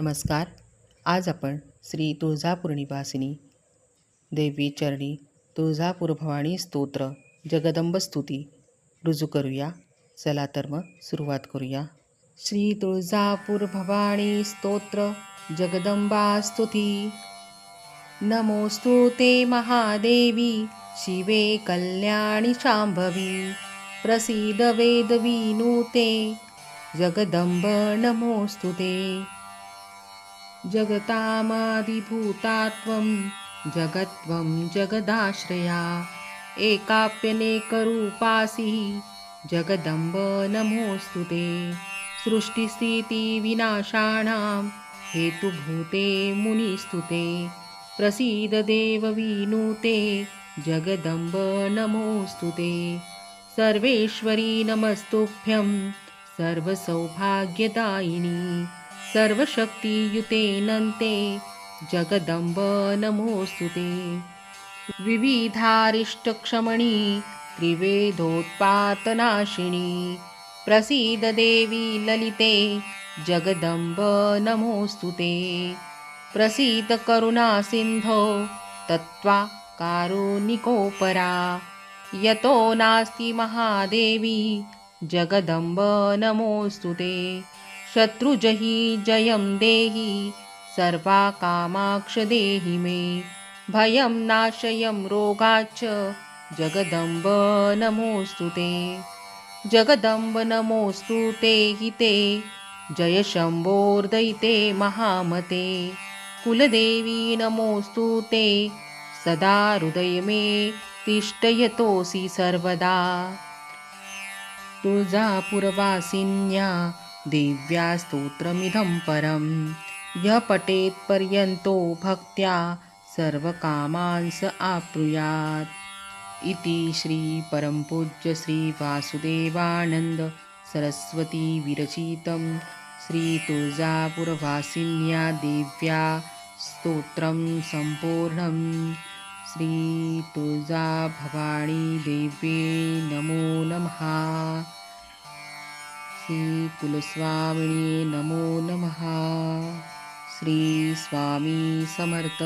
नमस्कार. आज आपण श्री तुळजापूर्णिवासिनी देवी चरणी तुळजापूर भवानी स्तोत्र जगदंब स्तुती रुजू करूया. चला तर मग सुरुवात करूया. श्री तुळजापूर भवानी स्तोत्र जगदंबा स्तुती. नमोस्तु ते महादेवी शिवे कल्याणी शांभवी प्रसीद वेदविनुते जगदंब नमोस्तु ते. जगतामादिभूतात्वं जगत्वं जगदाश्रया एकाप्यनेकरूपासि जगदंब नमोस्तु ते. सृष्टिस्थितिविनाशानां हेतुभूते मुनिस्तुते प्रसीद देवविनुते जगदंब नमोस्तु ते. सर्वेश्वरी नमस्तुभ्यं सर्वसौभाग्यदायिनी सर्वशक्तियुते नन्ते जगदंब नमोस्तु ते. विविधारिष्टक्षमणी त्रिवेदोत्पातनाशिनी प्रसीद देवी ललिते जगदंब नमोस्तु ते. प्रसीद करुणासिन्धो तत्त्वा कारुणिकोपरा यतो नास्ति महादेवी जगदंब नमोस्तु ते. शत्रुजयी जयं देहि सर्वाकामाक्ष देहि मे भयं नाशयं रोगाच्च जगदंब नमोस्तु ते. जगदंब नमोस्तु ते हिते जय शम्भोर्दयिते महामते कुलदेवी नमोस्तु ते सदा हृदय मे तिष्ठयतोऽसि सर्वदा. तुळजापुरवासिन्या देव्या स्तोत्रमिदं परं यः पठेत्पर्यन्तो भक्त्या सर्वकामांस आप्नुयात्. इति श्री परमपूज्य श्री वासुदेवानंद सरस्वती विरचितं श्री तुळजापुरवासिन्या देव्या स्तोत्रं संपूर्णं. श्री तुळजाभवानी देव्ये नमो नमः. श्री कुलस्वामिनी नमो नमः. श्री स्वामी समर्थ.